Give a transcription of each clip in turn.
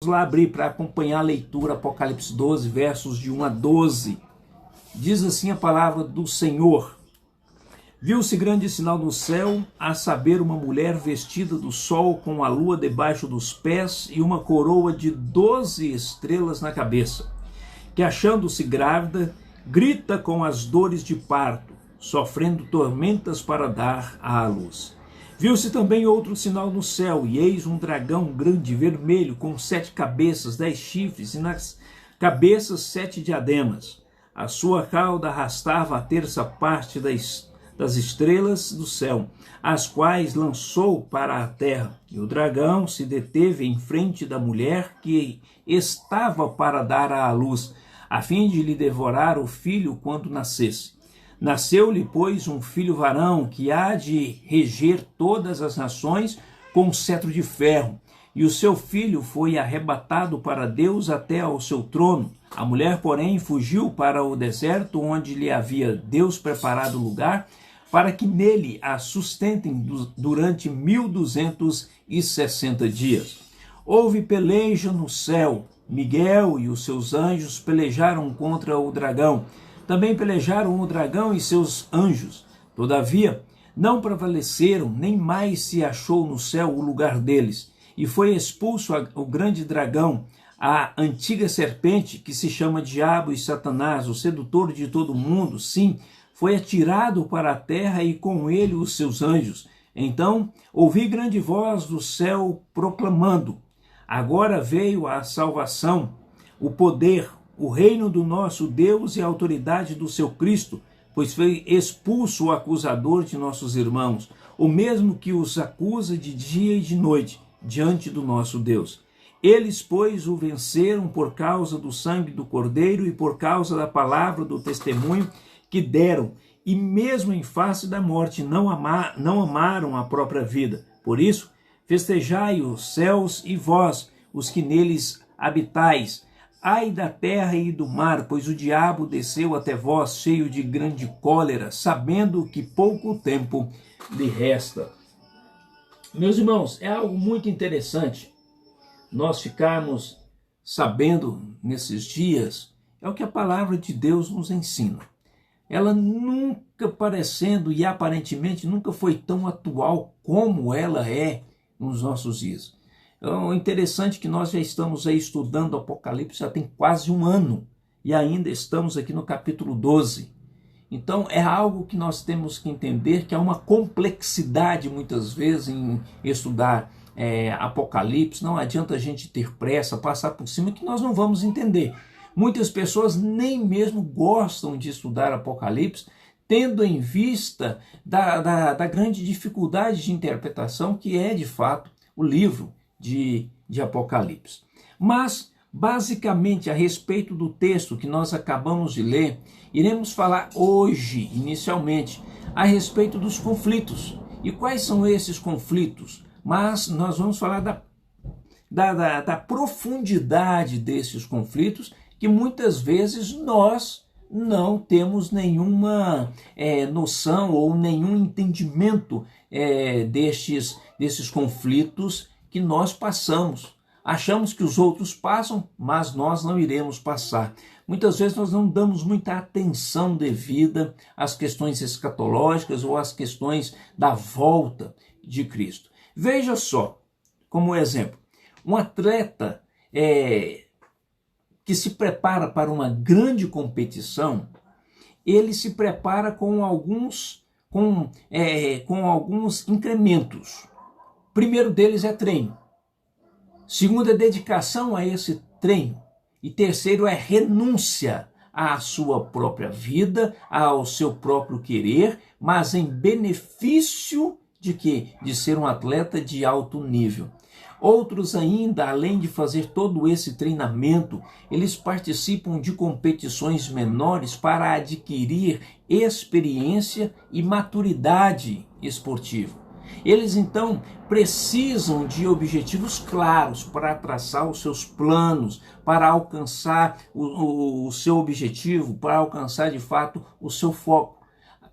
lá abrir para acompanhar a leitura, Apocalipse 12, versos de 1 a 12. Diz assim a palavra do Senhor. Viu-se grande sinal no céu, a saber, uma mulher vestida do sol com a lua debaixo dos pés e uma coroa de 12 estrelas na cabeça, que achando-se grávida, grita com as dores de parto, sofrendo tormentas para dar à luz. Viu-se também outro sinal no céu, e eis um dragão grande, vermelho, com 7 cabeças, 10 chifres, e nas cabeças 7 diademas. A sua cauda arrastava a terça parte das estrelas do céu, as quais lançou para a terra. E o dragão se deteve em frente da mulher que estava para dar à luz, a fim de lhe devorar o filho quando nascesse. Nasceu-lhe, pois, um filho varão, que há de reger todas as nações com cetro de ferro. E o seu filho foi arrebatado para Deus até ao seu trono. A mulher, porém, fugiu para o deserto, onde lhe havia Deus preparado lugar, para que nele a sustentem durante 1260 dias. Houve peleja no céu. Miguel e os seus anjos pelejaram contra o dragão. Também pelejaram o dragão e seus anjos. Todavia, não prevaleceram, nem mais se achou no céu o lugar deles. E foi expulso o grande dragão, a antiga serpente, que se chama Diabo e Satanás, o sedutor de todo mundo. Sim, foi atirado para a terra e com ele os seus anjos. Então ouvi grande voz do céu proclamando: agora veio a salvação, o poder, o reino do nosso Deus e a autoridade do seu Cristo, pois foi expulso o acusador de nossos irmãos, o mesmo que os acusa de dia e de noite diante do nosso Deus. Eles, pois, o venceram por causa do sangue do Cordeiro e por causa da palavra do testemunho que deram, e mesmo em face da morte não amaram a própria vida. Por isso, festejai os céus e vós, os que neles habitais. Ai da terra e do mar, pois o diabo desceu até vós, cheio de grande cólera, sabendo que pouco tempo lhe resta. Meus irmãos, é algo muito interessante nós ficarmos sabendo nesses dias, é o que a palavra de Deus nos ensina. Ela nunca parecendo e aparentemente nunca foi tão atual como ela é nos nossos dias. Então, é interessante que nós já estamos aí estudando Apocalipse já tem quase um ano e ainda estamos aqui no capítulo 12. Então é algo que nós temos que entender que há uma complexidade muitas vezes em estudar Apocalipse. Não adianta a gente ter pressa, passar por cima, que nós não vamos entender. Muitas pessoas nem mesmo gostam de estudar Apocalipse, tendo em vista da grande dificuldade de interpretação que é de fato o livro de Apocalipse. Mas, basicamente, a respeito do texto que nós acabamos de ler, iremos falar hoje, inicialmente, a respeito dos conflitos. E quais são esses conflitos? Mas nós vamos falar da profundidade desses conflitos, que muitas vezes nós não temos nenhuma noção ou nenhum entendimento desses conflitos que nós passamos. Achamos que os outros passam, mas nós não iremos passar. Muitas vezes nós não damos muita atenção devida às questões escatológicas ou às questões da volta de Cristo. Veja só, como exemplo, um atleta que se prepara para uma grande competição, ele se prepara com alguns incrementos. O primeiro deles é treino. Segundo é dedicação a esse treino. E terceiro é renúncia à sua própria vida, ao seu próprio querer, mas em benefício de quê? De ser um atleta de alto nível. Outros ainda, além de fazer todo esse treinamento, eles participam de competições menores para adquirir experiência e maturidade esportiva. Eles então precisam de objetivos claros para traçar os seus planos, para alcançar o seu objetivo, para alcançar de fato o seu foco.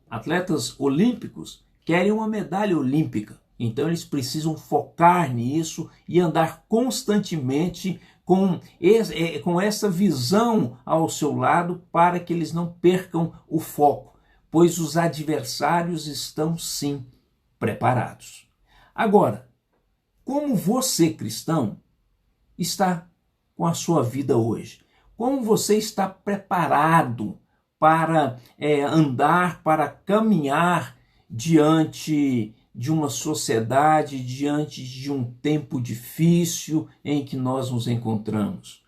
Atletas olímpicos querem uma medalha olímpica, então eles precisam focar nisso e andar constantemente com essa visão ao seu lado, para que eles não percam o foco, pois os adversários estão sim preparados. Agora, como você, cristão, está com a sua vida hoje? Como você está preparado para andar, para caminhar diante de uma sociedade, diante de um tempo difícil em que nós nos encontramos?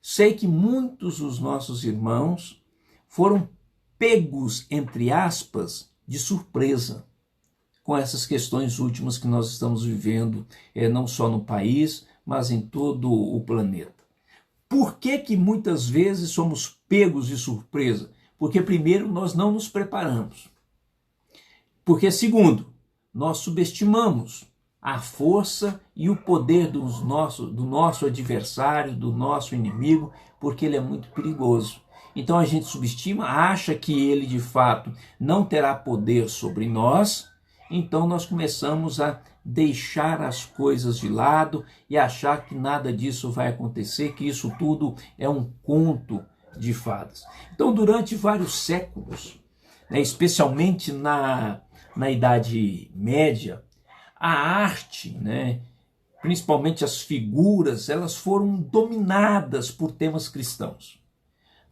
Sei que muitos dos nossos irmãos foram pegos, entre aspas, de surpresa com essas questões últimas que nós estamos vivendo, não só no país, mas em todo o planeta. Por que muitas vezes somos pegos de surpresa? Porque, primeiro, nós não nos preparamos. Porque, segundo, nós subestimamos a força e o poder do nosso adversário, do nosso inimigo, porque ele é muito perigoso. Então a gente subestima, acha que ele de fato não terá poder sobre nós, então nós começamos a deixar as coisas de lado e achar que nada disso vai acontecer, que isso tudo é um conto de fadas. Então, durante vários séculos, especialmente na Idade Média, a arte, principalmente as figuras, elas foram dominadas por temas cristãos.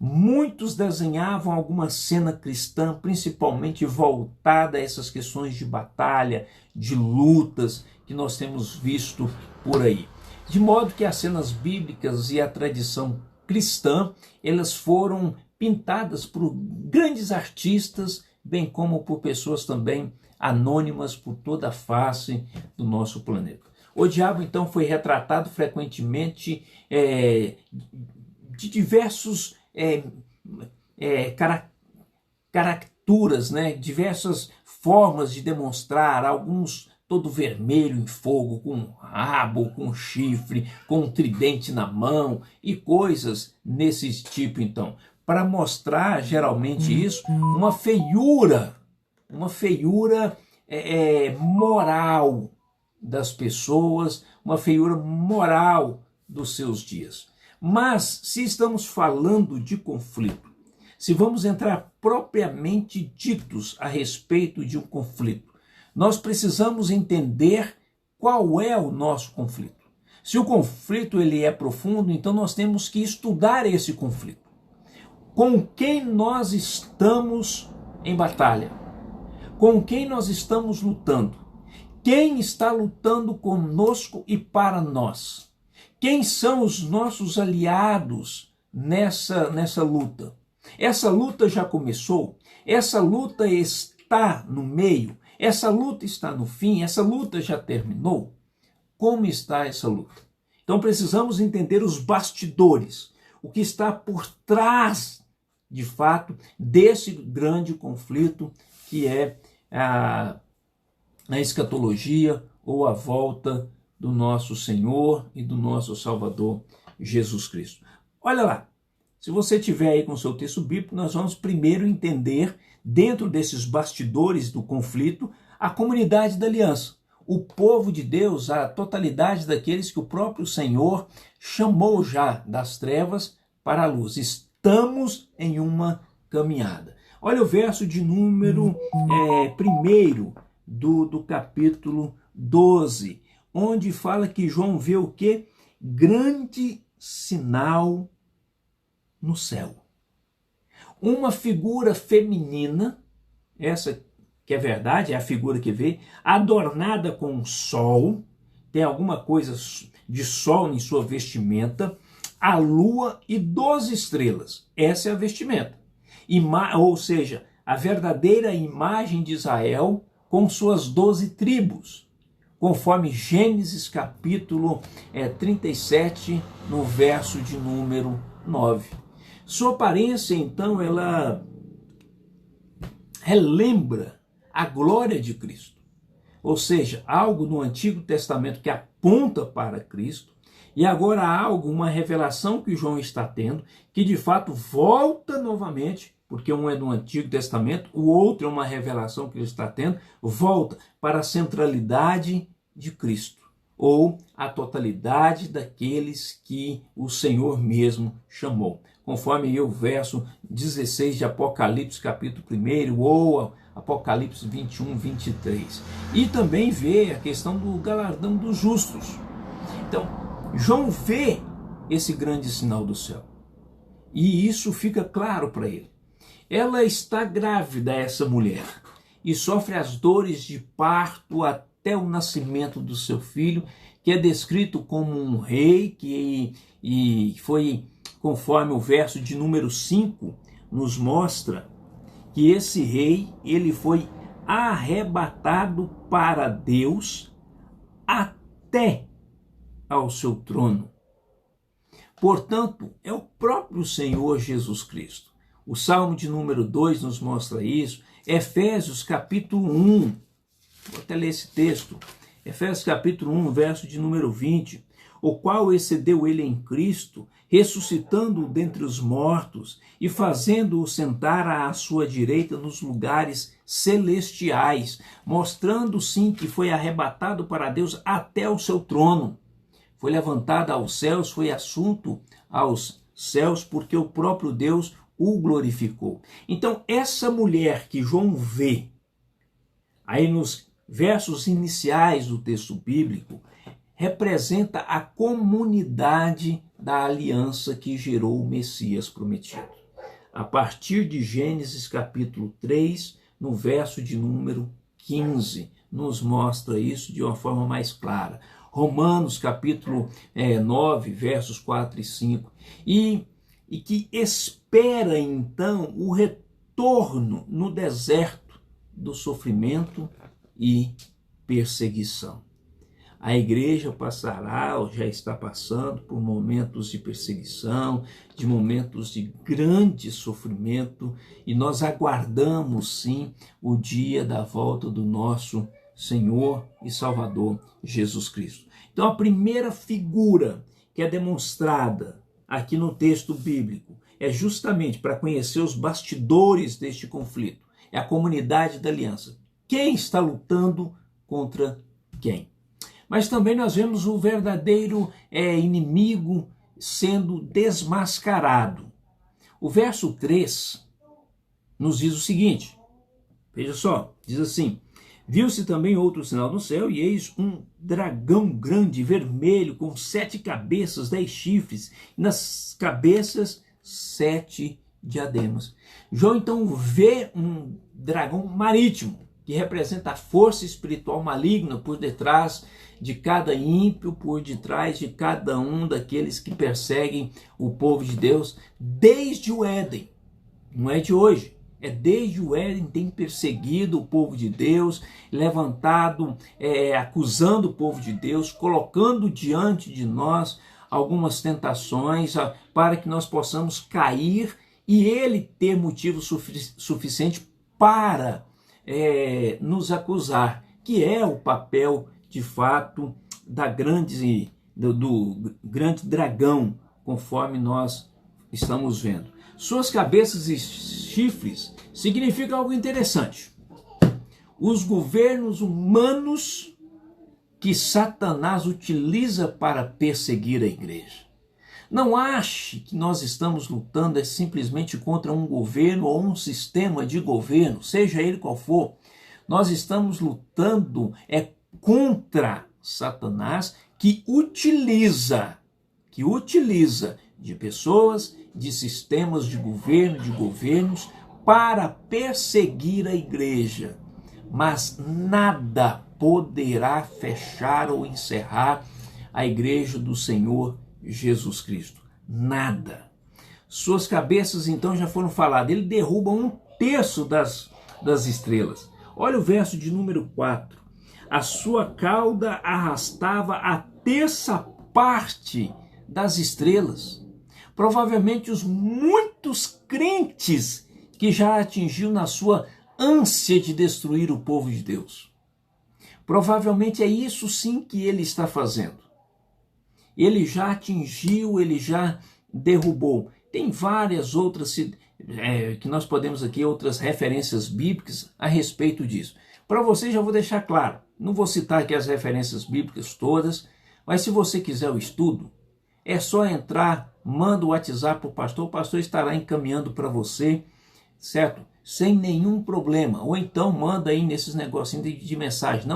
Muitos desenhavam alguma cena cristã, principalmente voltada a essas questões de batalha, de lutas que nós temos visto por aí. De modo que as cenas bíblicas e a tradição cristã, elas foram pintadas por grandes artistas, bem como por pessoas também anônimas por toda a face do nosso planeta. O diabo, então, foi retratado frequentemente de diversos caracturas, diversas formas de demonstrar, alguns todo vermelho em fogo, com um rabo, com um chifre, com um tridente na mão e coisas nesse tipo, então, para mostrar geralmente isso, uma feiura moral das pessoas, uma feiura moral dos seus dias. Mas, se estamos falando de conflito, se vamos entrar propriamente ditos a respeito de um conflito, nós precisamos entender qual é o nosso conflito. Se o conflito ele é profundo, então nós temos que estudar esse conflito. Com quem nós estamos em batalha? Com quem nós estamos lutando? Quem está lutando conosco e para nós? Quem são os nossos aliados nessa luta? Essa luta já começou? Essa luta está no meio? Essa luta está no fim? Essa luta já terminou? Como está essa luta? Então precisamos entender os bastidores, o que está por trás, de fato, desse grande conflito que é a escatologia ou a volta do nosso Senhor e do nosso Salvador Jesus Cristo. Olha lá, se você tiver aí com o seu texto bíblico, nós vamos primeiro entender, dentro desses bastidores do conflito, a comunidade da aliança, o povo de Deus, a totalidade daqueles que o próprio Senhor chamou já das trevas para a luz. Estamos em uma caminhada. Olha o verso de número 1 do capítulo 12, onde fala que João vê o quê? Grande sinal no céu. Uma figura feminina, essa que é verdade, é a figura que vê, adornada com sol, tem alguma coisa de sol em sua vestimenta, a lua e 12 estrelas. Essa é a vestimenta. Ou seja, a verdadeira imagem de Israel com suas 12 tribos, conforme Gênesis capítulo 37, no verso de número 9. Sua aparência, então, ela relembra a glória de Cristo, ou seja, algo no Antigo Testamento que aponta para Cristo, e agora há algo, uma revelação que João está tendo, que de fato volta novamente, porque um é do Antigo Testamento, o outro é uma revelação que ele está tendo, volta para a centralidade de Cristo. ou a totalidade daqueles que o Senhor mesmo chamou. Conforme aí o verso 16 de Apocalipse capítulo 1, ou Apocalipse 21, 23. E também vê a questão do galardão dos justos. Então, João vê esse grande sinal do céu. E isso fica claro para ele. Ela está grávida, essa mulher, e sofre as dores de parto até o nascimento do seu filho, que é descrito como um rei, e foi, conforme o verso de número 5 nos mostra, que esse rei, ele foi arrebatado para Deus até ao seu trono. Portanto, é o próprio Senhor Jesus Cristo. O Salmo de número 2 nos mostra isso. Efésios capítulo 1, vou até ler esse texto. Efésios capítulo 1, verso de número 20. O qual excedeu ele em Cristo, ressuscitando-o dentre os mortos e fazendo-o sentar à sua direita nos lugares celestiais, mostrando sim que foi arrebatado para Deus até o seu trono. Foi levantado aos céus, foi assunto aos céus, porque o próprio Deus o glorificou. Então, essa mulher que João vê, aí nos versos iniciais do texto bíblico, representa a comunidade da aliança que gerou o Messias prometido. A partir de Gênesis capítulo 3, no verso de número 15, nos mostra isso de uma forma mais clara. Romanos capítulo 9, versos 4 e 5. E que espera então o retorno no deserto do sofrimento e perseguição. A igreja passará, ou já está passando, por momentos de perseguição, de momentos de grande sofrimento, e nós aguardamos sim o dia da volta do nosso Senhor e Salvador Jesus Cristo. Então a primeira figura que é demonstrada aqui no texto bíblico é justamente para conhecer os bastidores deste conflito. É a comunidade da aliança. Quem está lutando contra quem? Mas também nós vemos o verdadeiro inimigo sendo desmascarado. O verso 3 nos diz o seguinte, veja só, diz assim: viu-se também outro sinal no céu, e eis um dragão grande, vermelho, com 7 cabeças, 10 chifres, e nas cabeças 7 diademas. João então vê um dragão marítimo, que representa a força espiritual maligna por detrás de cada ímpio, por detrás de cada um daqueles que perseguem o povo de Deus, desde o Éden. Não é de hoje. É desde o Éden tem perseguido o povo de Deus, levantado, acusando o povo de Deus, colocando diante de nós algumas tentações para que nós possamos cair e ele ter motivo suficiente para nos acusar, que é o papel, de fato, do grande dragão, conforme nós estamos vendo. Suas cabeças e chifres significam algo interessante. Os governos humanos que Satanás utiliza para perseguir a igreja. Não ache que nós estamos lutando simplesmente contra um governo ou um sistema de governo, seja ele qual for. Nós estamos lutando contra Satanás que utiliza de pessoas, de sistemas de governo, de governos, para perseguir a igreja. Mas nada poderá fechar ou encerrar a igreja do Senhor Jesus Cristo. Nada. Suas cabeças então já foram faladas. Ele derruba 1/3 das estrelas. Olha o verso de número 4. A sua cauda arrastava a 1/3 das estrelas. Provavelmente os muitos crentes que já atingiu na sua ânsia de destruir o povo de Deus. Provavelmente é isso sim que ele está fazendo. Ele já atingiu, ele já derrubou. Tem várias outras que nós podemos aqui, outras referências bíblicas a respeito disso. Para vocês já vou deixar claro, Não vou citar aqui as referências bíblicas todas, mas se você quiser o estudo, é só entrar, manda o WhatsApp para o pastor estará encaminhando para você, certo? Sem nenhum problema. Ou então manda aí nesses negocinhos de mensagem,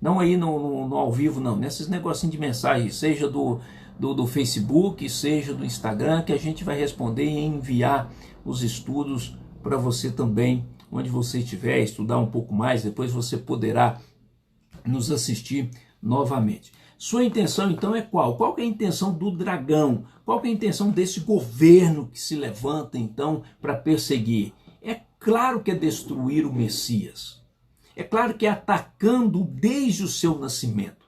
não aí no ao vivo, não, nesses negocinhos de mensagem, seja do Facebook, seja do Instagram, que a gente vai responder e enviar os estudos para você também, onde você estiver, estudar um pouco mais, depois você poderá nos assistir novamente. Sua intenção então é qual? Qual que é a intenção do dragão? Qual que é a intenção desse governo que se levanta então para perseguir? É claro que é destruir o Messias. É claro que é atacando desde o seu nascimento.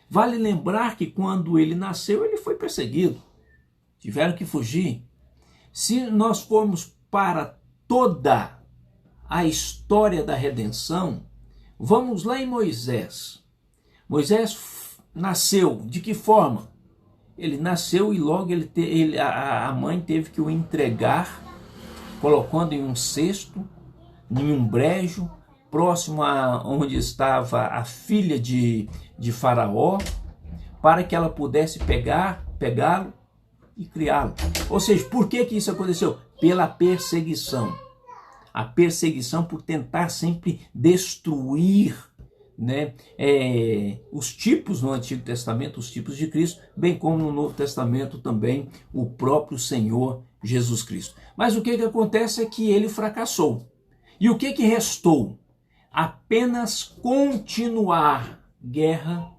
Vale lembrar que quando ele nasceu, ele foi perseguido. Tiveram que fugir. Se nós formos para toda a história da redenção, vamos lá em Moisés. Moisés nasceu de que forma? Ele nasceu e logo a mãe teve que o entregar, colocando em um cesto, em um brejo, próximo a onde estava a filha de Faraó, para que ela pudesse pegá-lo e criá-lo. Ou seja, por que isso aconteceu? Pela perseguição. A perseguição por tentar sempre destruir, né, os tipos no Antigo Testamento, os tipos de Cristo, bem como no Novo Testamento também o próprio Senhor Jesus Cristo. Mas o que acontece é que ele fracassou. E o que restou? Apenas continuar guerra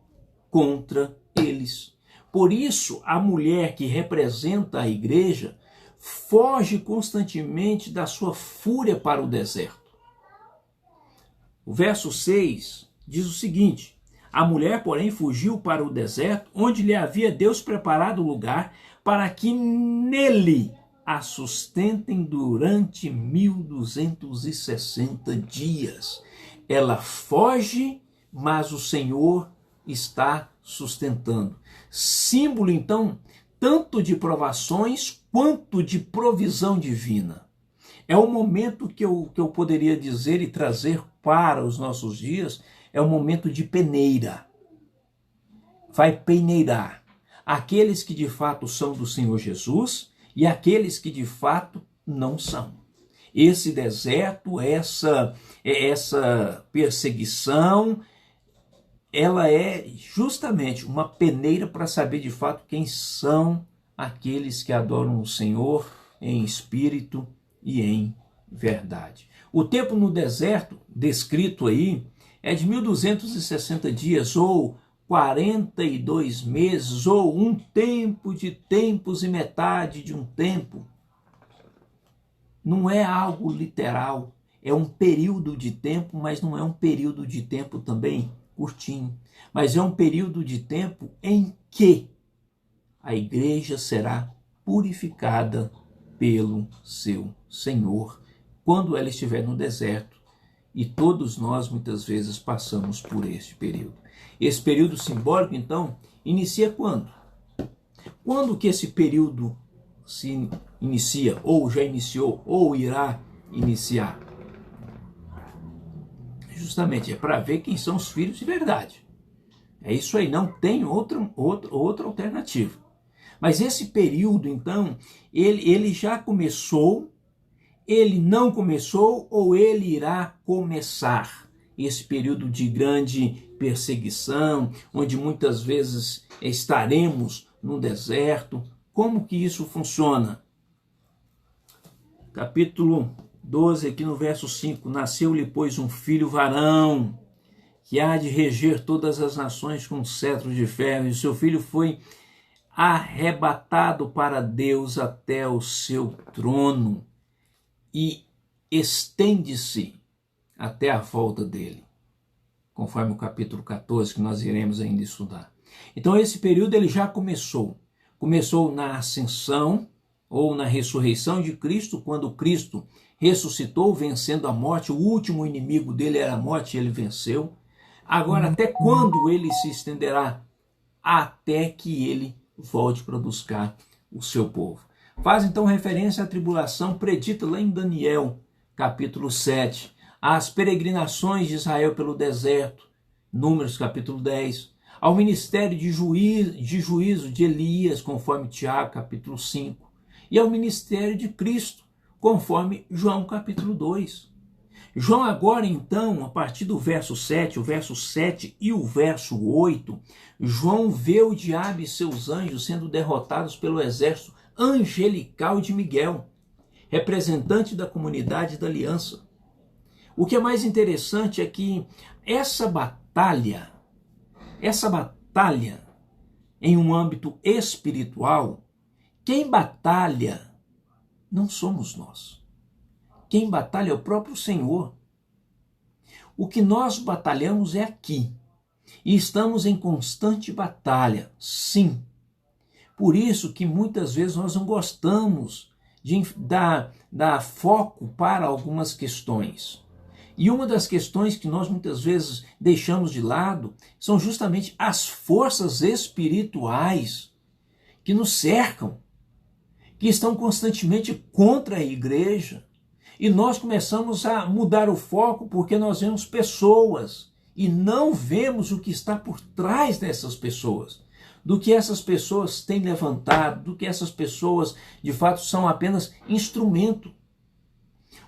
contra eles. Por isso, a mulher que representa a igreja foge constantemente da sua fúria para o deserto. O verso 6 diz o seguinte: a mulher, porém, fugiu para o deserto, onde lhe havia Deus preparado lugar para que nele a sustentem durante 1260 dias. Ela foge, mas o Senhor está sustentando. Símbolo, então, tanto de provações quanto de provisão divina. É o momento que eu poderia dizer e trazer para os nossos dias, é o momento de peneira. Vai peneirar aqueles que de fato são do Senhor Jesus e aqueles que de fato não são. Esse deserto, essa perseguição, ela é justamente uma peneira para saber de fato quem são aqueles que adoram o Senhor em espírito e em verdade. O tempo no deserto, descrito aí, é de 1260 dias, ou 42 meses, ou um tempo de tempos e metade de um tempo. Não é algo literal, é um período de tempo, mas não é um período de tempo também curtinho. Mas é um período de tempo em que a igreja será purificada pelo seu Senhor, quando ela estiver no deserto. E todos nós, muitas vezes, passamos por este período. Esse período simbólico, então, inicia quando? Quando que esse período se inicia, ou já iniciou, ou irá iniciar? Justamente é para ver quem são os filhos de verdade. É isso aí, não tem outra alternativa. Mas esse período, então, ele já começou, ele não começou, ou ele irá começar? Esse período de grande perseguição, onde muitas vezes estaremos no deserto. Como que isso funciona? Capítulo 12, aqui no verso 5. Nasceu-lhe, pois, um filho varão, que há de reger todas as nações com cetro de ferro, e o seu filho foi arrebatado para Deus até o seu trono, e estende-se até a volta dele, conforme o capítulo 14, que nós iremos ainda estudar. Então esse período ele já começou na ascensão ou na ressurreição de Cristo, quando Cristo ressuscitou, vencendo a morte. O último inimigo dele era a morte, e ele venceu. Agora, até quando ele se estenderá? Até que ele volte para buscar o seu povo. Faz então referência à tribulação predita lá em Daniel, capítulo 7, às peregrinações de Israel pelo deserto, Números capítulo 10, ao ministério de juízo de Elias, conforme Tiago capítulo 5, e ao ministério de Cristo, conforme João capítulo 2. João agora então, a partir do verso 7, o verso 7 e o verso 8, João vê o diabo e seus anjos sendo derrotados pelo exército angelical de Miguel, representante da comunidade da aliança. O que é mais interessante é que essa batalha em um âmbito espiritual, quem batalha não somos nós. Quem batalha é o próprio Senhor. O que nós batalhamos é aqui. E estamos em constante batalha, sim. Por isso que muitas vezes nós não gostamos de dar foco para algumas questões. E uma das questões que nós muitas vezes deixamos de lado são justamente as forças espirituais que nos cercam, que estão constantemente contra a igreja. E nós começamos a mudar o foco porque nós vemos pessoas e não vemos o que está por trás dessas pessoas, do que essas pessoas têm levantado, do que essas pessoas de fato são apenas instrumento.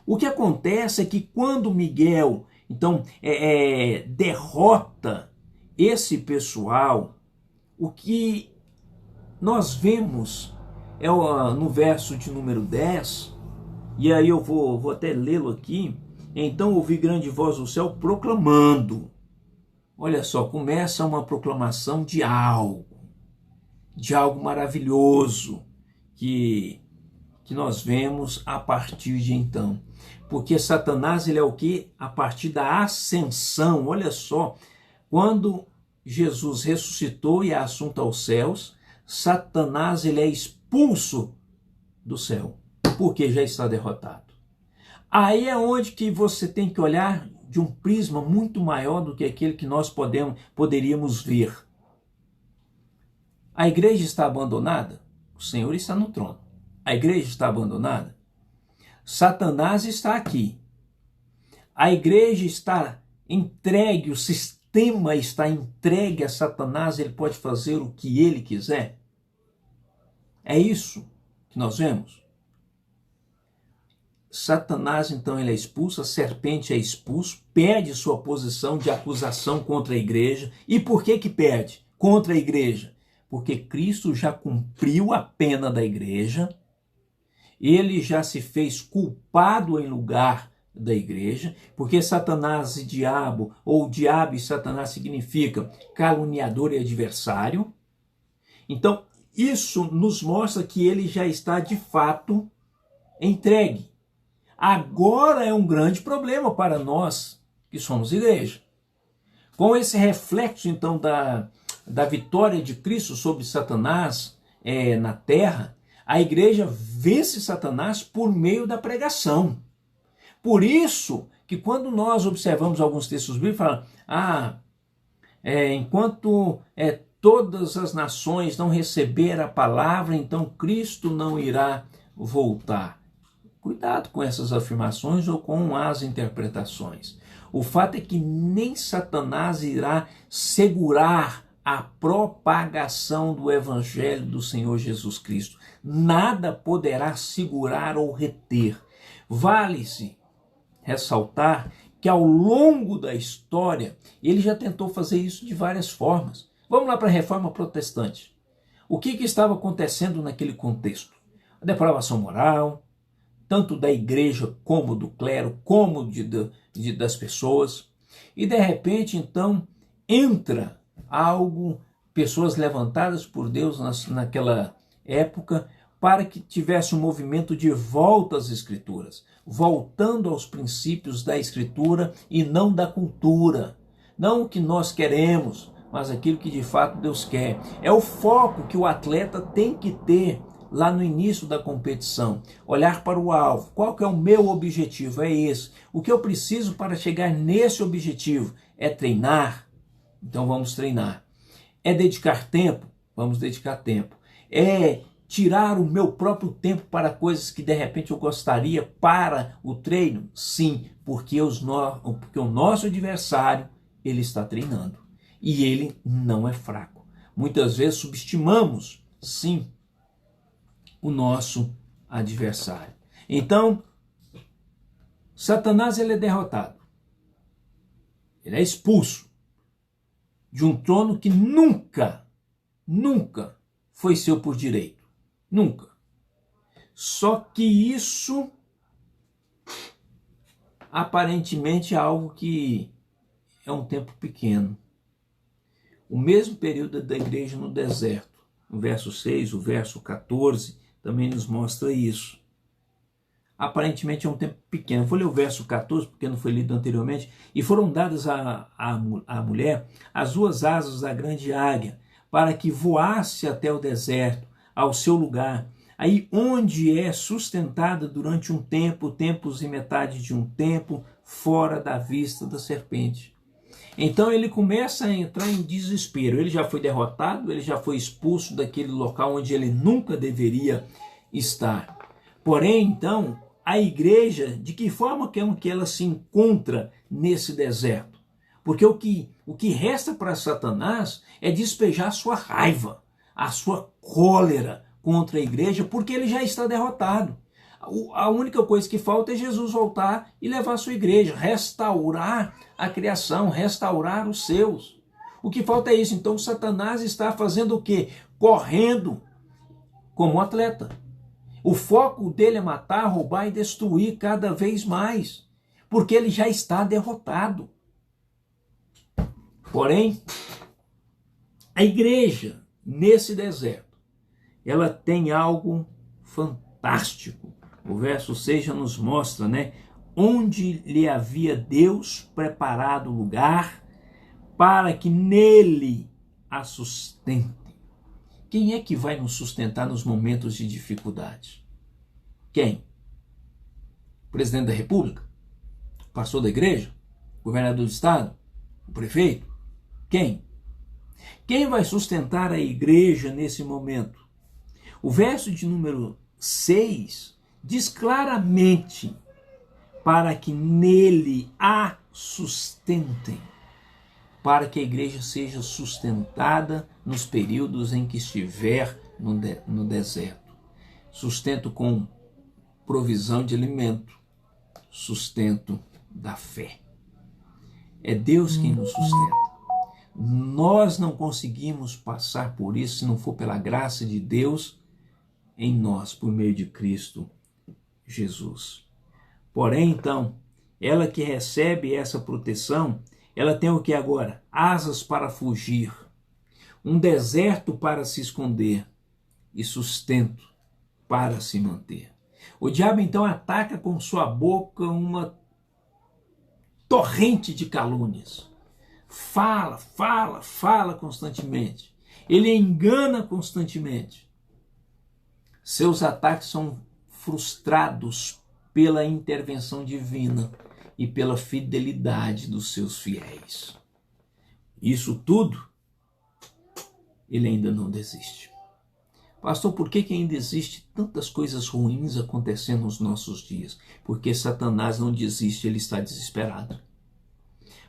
O que acontece é que quando Miguel então derrota esse pessoal, o que nós vemos é no verso de número 10, e aí eu vou até lê-lo aqui. Então ouvi grande voz do céu proclamando. Olha só, começa uma proclamação de algo maravilhoso que nós vemos a partir de então. Porque Satanás, ele é o que? A partir da ascensão, olha só, quando Jesus ressuscitou e é assunto aos céus, Satanás, ele é expulso do céu, porque já está derrotado. Aí é onde que você tem que olhar de um prisma muito maior do que aquele que nós poderíamos ver. A igreja está abandonada? O Senhor está no trono. A igreja está abandonada? Satanás está aqui. A igreja está entregue, o sistema está entregue a Satanás, ele pode fazer o que ele quiser. É isso que nós vemos. Satanás, então, ele é expulso, a serpente é expulso, perde sua posição de acusação contra a igreja. E por que perde contra a igreja? Porque Cristo já cumpriu a pena da igreja, ele já se fez culpado em lugar da igreja, porque Satanás e diabo, ou diabo e Satanás significa caluniador e adversário. Então, isso nos mostra que ele já está de fato entregue. Agora é um grande problema para nós que somos igreja. Com esse reflexo, então, da vitória de Cristo sobre Satanás na terra, a igreja vence Satanás por meio da pregação. Por isso que quando nós observamos alguns textos bíblicos, falam, enquanto todas as nações não receber a palavra, então Cristo não irá voltar. Cuidado com essas afirmações ou com as interpretações. O fato é que nem Satanás irá segurar a propagação do evangelho do Senhor Jesus Cristo. Nada poderá segurar ou reter. Vale-se ressaltar que ao longo da história ele já tentou fazer isso de várias formas. Vamos lá para a Reforma Protestante. O que estava acontecendo naquele contexto? A depravação moral, tanto da igreja como do clero, como das pessoas. E de repente, então, entra algo, pessoas levantadas por Deus naquela época, para que tivesse um movimento de volta às Escrituras, voltando aos princípios da Escritura e não da cultura. Não o que nós queremos, mas aquilo que de fato Deus quer. É o foco que o atleta tem que ter lá no início da competição, olhar para o alvo. Qual que é o meu objetivo? É esse. O que eu preciso para chegar nesse objetivo é treinar. Então vamos treinar. É dedicar tempo? Vamos dedicar tempo. É tirar o meu próprio tempo para coisas que de repente eu gostaria para o treino? Sim, porque o nosso adversário, ele está treinando. E ele não é fraco. Muitas vezes subestimamos, sim, o nosso adversário. Então, Satanás ele é derrotado. Ele é expulso de um trono que nunca foi seu por direito. Nunca. Só que isso aparentemente é algo que é um tempo pequeno. O mesmo período da igreja no deserto, o verso 6, o verso 14, também nos mostra isso. Aparentemente é um tempo pequeno. Vou ler o verso 14, porque não foi lido anteriormente. E foram dadas à mulher as duas asas da grande águia, para que voasse até o deserto, ao seu lugar, aí onde é sustentada durante um tempo, tempos e metade de um tempo, fora da vista da serpente. Então ele começa a entrar em desespero. Ele já foi derrotado, ele já foi expulso daquele local onde ele nunca deveria estar. Porém, então, a igreja, de que forma que ela se encontra nesse deserto? Porque o que resta para Satanás é despejar a sua raiva, a sua cólera contra a igreja, porque ele já está derrotado. A única coisa que falta é Jesus voltar e levar a sua igreja, restaurar a criação, restaurar os seus. O que falta é isso. Então Satanás está fazendo o quê? Correndo como um atleta. O foco dele é matar, roubar e destruir cada vez mais, porque ele já está derrotado. Porém, a igreja, nesse deserto, ela tem algo fantástico. O verso 6 já nos mostra, onde lhe havia Deus preparado lugar para que nele a sustente. Quem é que vai nos sustentar nos momentos de dificuldade? Quem? O presidente da República? O pastor da igreja? O governador do estado? O prefeito? Quem? Quem vai sustentar a igreja nesse momento? O verso de número 6 diz claramente: para que nele a sustentem, para que a igreja seja sustentada nos períodos em que estiver no deserto. Sustento com provisão de alimento, sustento da fé. É Deus quem nos sustenta. Nós não conseguimos passar por isso se não for pela graça de Deus em nós, por meio de Cristo Jesus. Porém, então, ela que recebe essa proteção, ela tem o que agora? Asas para fugir, um deserto para se esconder e sustento para se manter. O diabo então ataca com sua boca uma torrente de calúnias. Fala constantemente. Ele engana constantemente. Seus ataques são frustrados pela intervenção divina e pela fidelidade dos seus fiéis. Isso tudo, ele ainda não desiste. Pastor, por que ainda existe tantas coisas ruins acontecendo nos nossos dias? Porque Satanás não desiste, ele está desesperado.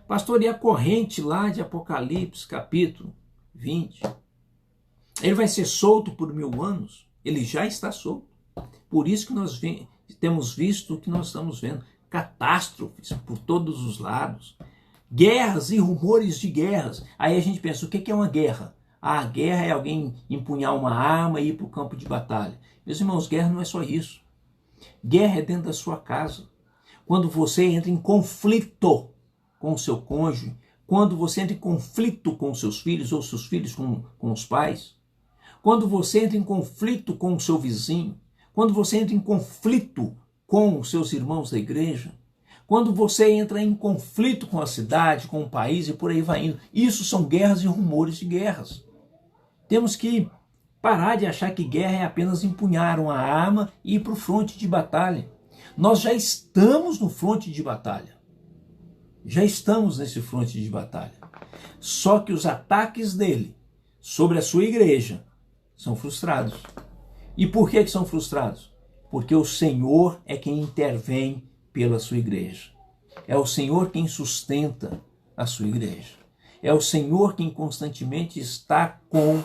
Pastor, e a corrente lá de Apocalipse, capítulo 20? Ele vai ser solto por 1000 anos? Ele já está solto. Por isso que nós temos visto o que nós estamos vendo. Catástrofes por todos os lados. Guerras e rumores de guerras. Aí a gente pensa, o que é uma guerra? A guerra é alguém empunhar uma arma e ir para o campo de batalha. Meus irmãos, guerra não é só isso. Guerra é dentro da sua casa. Quando você entra em conflito com o seu cônjuge, quando você entra em conflito com os seus filhos ou seus filhos com os pais, quando você entra em conflito com o seu vizinho, quando você entra em conflito com os seus irmãos da igreja, quando você entra em conflito com a cidade, com o país e por aí vai indo. Isso são guerras e rumores de guerras. Temos que parar de achar que guerra é apenas empunhar uma arma e ir para o fronte de batalha. Nós já estamos no fronte de batalha. Já estamos nesse fronte de batalha. Só que os ataques dele sobre a sua igreja são frustrados. E por que são frustrados? Porque o Senhor é quem intervém pela sua igreja. É o Senhor quem sustenta a sua igreja. É o Senhor quem constantemente está com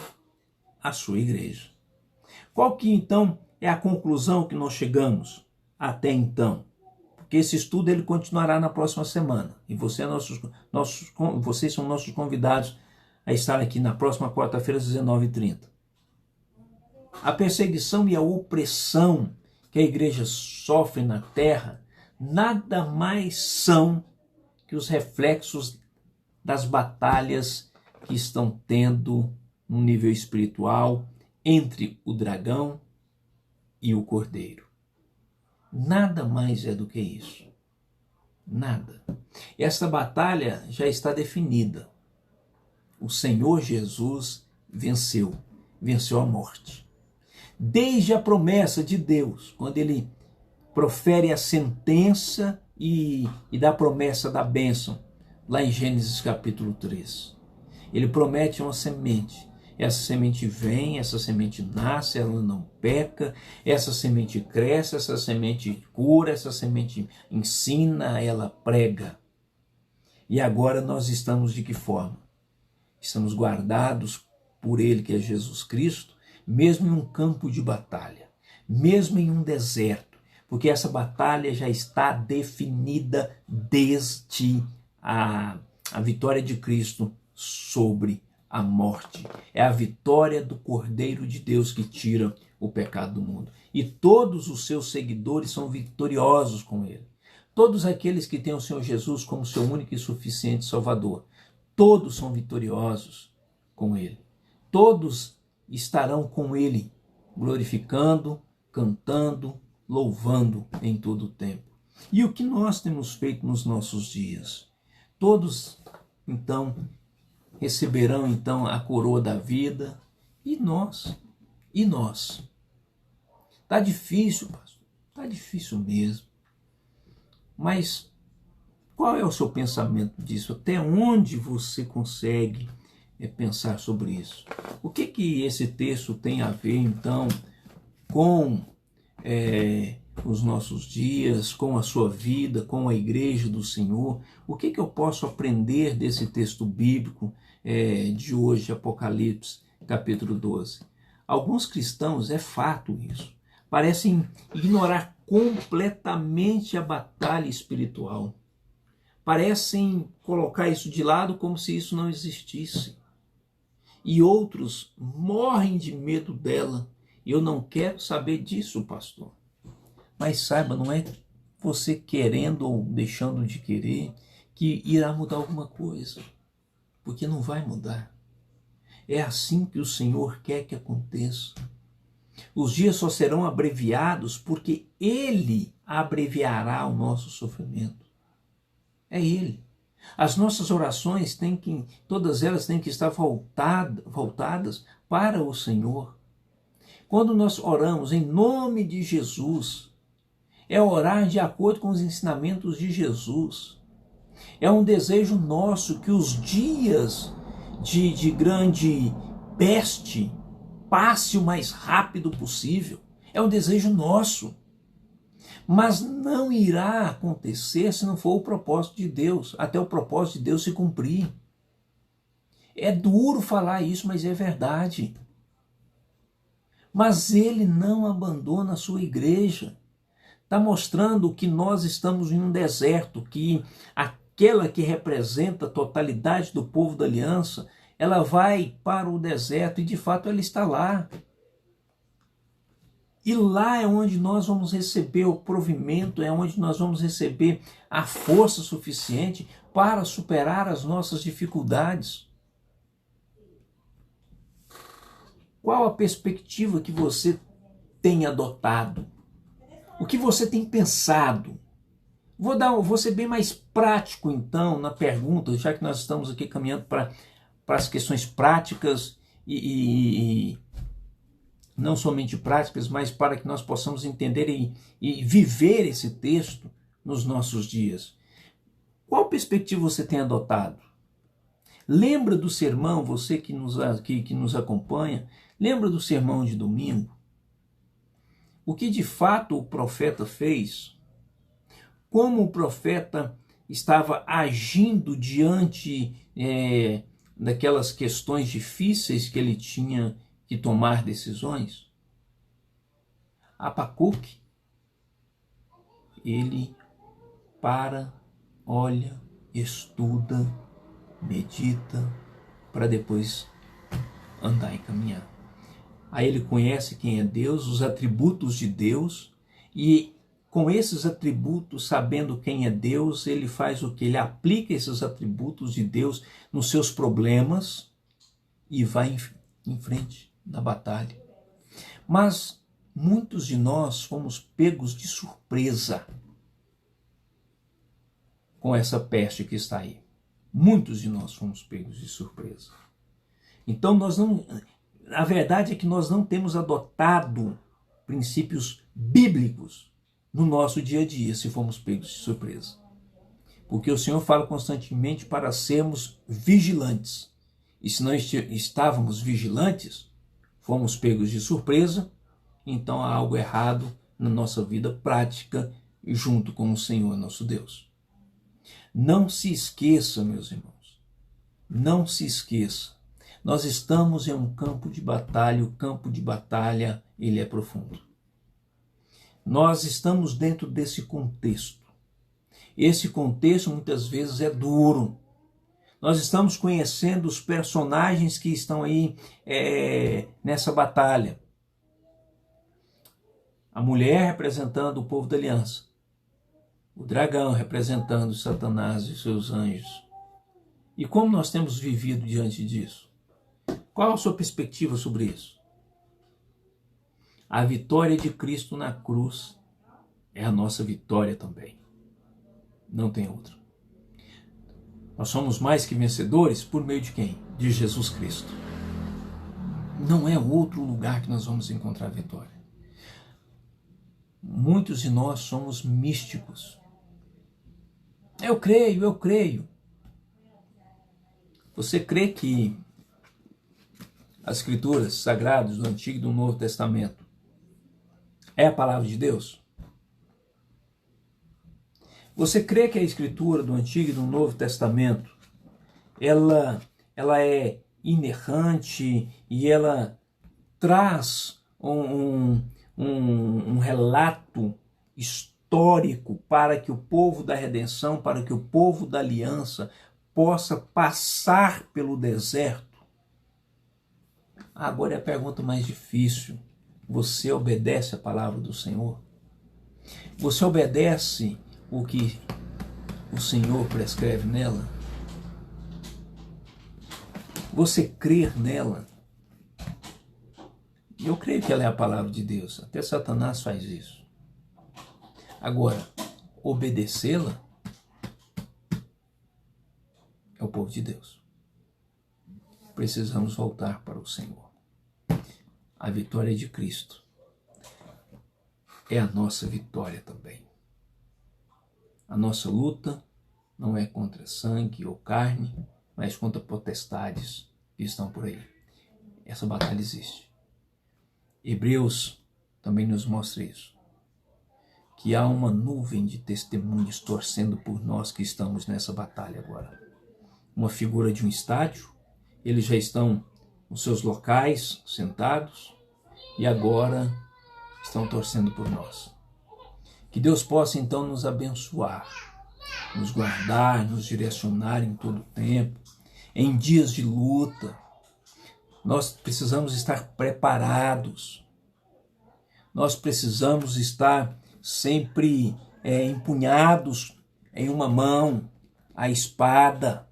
a sua igreja. Qual que então é a conclusão que nós chegamos até então? Porque esse estudo ele continuará na próxima semana. E vocês são nossos convidados a estar aqui na próxima quarta-feira às 19h30. A perseguição e a opressão que a igreja sofre na terra nada mais são que os reflexos das batalhas que estão tendo no nível espiritual entre o dragão e o cordeiro. Nada mais é do que isso. Nada. Essa batalha já está definida. O Senhor Jesus venceu a morte. Desde a promessa de Deus, quando ele profere a sentença e dá a promessa da bênção, lá em Gênesis capítulo 3. Ele promete uma semente. Essa semente vem, essa semente nasce, ela não peca, essa semente cresce, essa semente cura, essa semente ensina, ela prega. E agora nós estamos de que forma? Estamos guardados por Ele, que é Jesus Cristo, mesmo em um campo de batalha, mesmo em um deserto, porque essa batalha já está definida desde a vitória de Cristo sobre a morte. É a vitória do Cordeiro de Deus que tira o pecado do mundo. E todos os seus seguidores são vitoriosos com ele. Todos aqueles que têm o Senhor Jesus como seu único e suficiente Salvador, todos são vitoriosos com ele. Todos estarão com ele, glorificando, cantando, louvando em todo o tempo. E o que nós temos feito nos nossos dias? Todos, então, receberão então a coroa da vida. E nós? Está difícil, pastor. Está difícil mesmo. Mas qual é o seu pensamento disso? Até onde você consegue pensar sobre isso? O que esse texto tem a ver, então, com os nossos dias, com a sua vida, com a igreja do Senhor? O que eu posso aprender desse texto bíblico de hoje, Apocalipse, capítulo 12? Alguns cristãos, é fato isso, parecem ignorar completamente a batalha espiritual. Parecem colocar isso de lado como se isso não existisse. E outros morrem de medo dela. Eu não quero saber disso, pastor. Mas saiba, não é você querendo ou deixando de querer que irá mudar alguma coisa. Porque não vai mudar. É assim que o Senhor quer que aconteça. Os dias só serão abreviados porque Ele abreviará o nosso sofrimento. É Ele. As nossas orações todas elas têm que estar voltadas para o Senhor. Quando nós oramos em nome de Jesus, é orar de acordo com os ensinamentos de Jesus. É um desejo nosso que os dias de grande peste passe o mais rápido possível. É um desejo nosso. Mas não irá acontecer se não for o propósito de Deus, até o propósito de Deus se cumprir. É duro falar isso, mas é verdade. Mas Ele não abandona a sua igreja. Está mostrando que nós estamos em um deserto, que aquela que representa a totalidade do povo da aliança, ela vai para o deserto e de fato ela está lá. E lá é onde nós vamos receber o provimento, é onde nós vamos receber a força suficiente para superar as nossas dificuldades. Qual a perspectiva que você tem adotado? O que você tem pensado? Vou ser bem mais prático, então, na pergunta, já que nós estamos aqui caminhando para as questões práticas e não somente práticas, mas para que nós possamos entender e viver esse texto nos nossos dias. Qual perspectiva você tem adotado? Lembra do sermão, você que nos acompanha, lembra do sermão de domingo? O que de fato o profeta fez? Como o profeta estava agindo diante daquelas questões difíceis que ele tinha que tomar decisões? Abacuque, ele para, olha, estuda, medita, para depois andar e caminhar. Aí ele conhece quem é Deus, os atributos de Deus, e com esses atributos, sabendo quem é Deus, ele faz o que? Ele aplica esses atributos de Deus nos seus problemas e vai em frente na batalha. Mas muitos de nós fomos pegos de surpresa com essa peste que está aí. Muitos de nós fomos pegos de surpresa. Então a verdade é que nós não temos adotado princípios bíblicos no nosso dia a dia, se formos pegos de surpresa. Porque o Senhor fala constantemente para sermos vigilantes. E se não estávamos vigilantes, fomos pegos de surpresa, então há algo errado na nossa vida prática junto com o Senhor nosso Deus. Não se esqueça, meus irmãos, não se esqueça. Nós estamos em um campo de batalha, o campo de batalha, ele é profundo. Nós estamos dentro desse contexto. Esse contexto muitas vezes é duro. Nós estamos conhecendo os personagens que estão aí nessa batalha. A mulher representando o povo da aliança. O dragão representando Satanás e seus anjos. E como nós temos vivido diante disso? Qual a sua perspectiva sobre isso? A vitória de Cristo na cruz é a nossa vitória também. Não tem outra. Nós somos mais que vencedores por meio de quem? De Jesus Cristo. Não é outro lugar que nós vamos encontrar vitória. Muitos de nós somos místicos. Eu creio. Você crê que as escrituras sagradas do Antigo e do Novo Testamento é a palavra de Deus? Você crê que a escritura do Antigo e do Novo Testamento ela é inerrante e ela traz um relato histórico para que o povo da redenção, para que o povo da aliança possa passar pelo deserto? Agora é a pergunta mais difícil. Você obedece a palavra do Senhor? Você obedece o que o Senhor prescreve nela? Você crê nela? Eu creio que ela é a palavra de Deus. Até Satanás faz isso. Agora, obedecê-la é o povo de Deus. Precisamos voltar para o Senhor. A vitória de Cristo é a nossa vitória também. A nossa luta não é contra sangue ou carne, mas contra potestades que estão por aí. Essa batalha existe. Hebreus também nos mostra isso. Que há uma nuvem de testemunhos torcendo por nós que estamos nessa batalha agora. Uma figura de um estádio, eles já estão nos seus locais, sentados, e agora estão torcendo por nós. Que Deus possa então nos abençoar, nos guardar, nos direcionar em todo o tempo, em dias de luta. Nós precisamos estar preparados, nós precisamos estar sempre empunhados em uma mão a espada,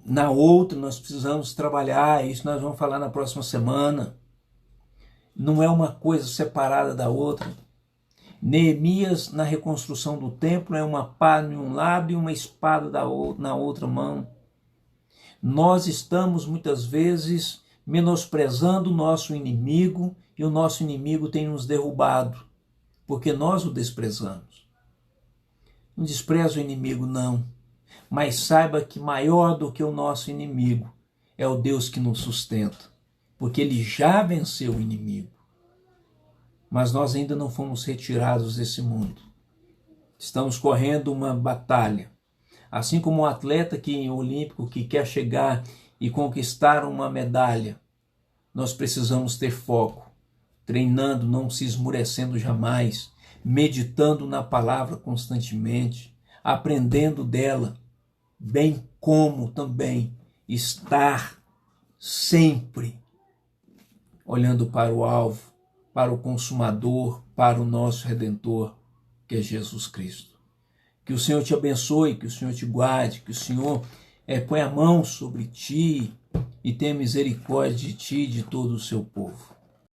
na outra nós precisamos trabalhar, isso nós vamos falar na próxima semana. Não é uma coisa separada da outra. Neemias, na reconstrução do templo, é uma pá em um lado e uma espada na outra mão. Nós estamos muitas vezes menosprezando o nosso inimigo e o nosso inimigo tem nos derrubado, porque nós o desprezamos. Não despreza o inimigo, não. Mas saiba que maior do que o nosso inimigo é o Deus que nos sustenta, porque ele já venceu o inimigo. Mas nós ainda não fomos retirados desse mundo. Estamos correndo uma batalha. Assim como um atleta olímpico que quer chegar e conquistar uma medalha, nós precisamos ter foco, treinando, não se esmurecendo jamais, meditando na palavra constantemente, aprendendo dela, bem como também estar sempre olhando para o alvo, para o consumador, para o nosso Redentor, que é Jesus Cristo. Que o Senhor te abençoe, que o Senhor te guarde, que o Senhor põe a mão sobre ti e tenha misericórdia de ti e de todo o seu povo.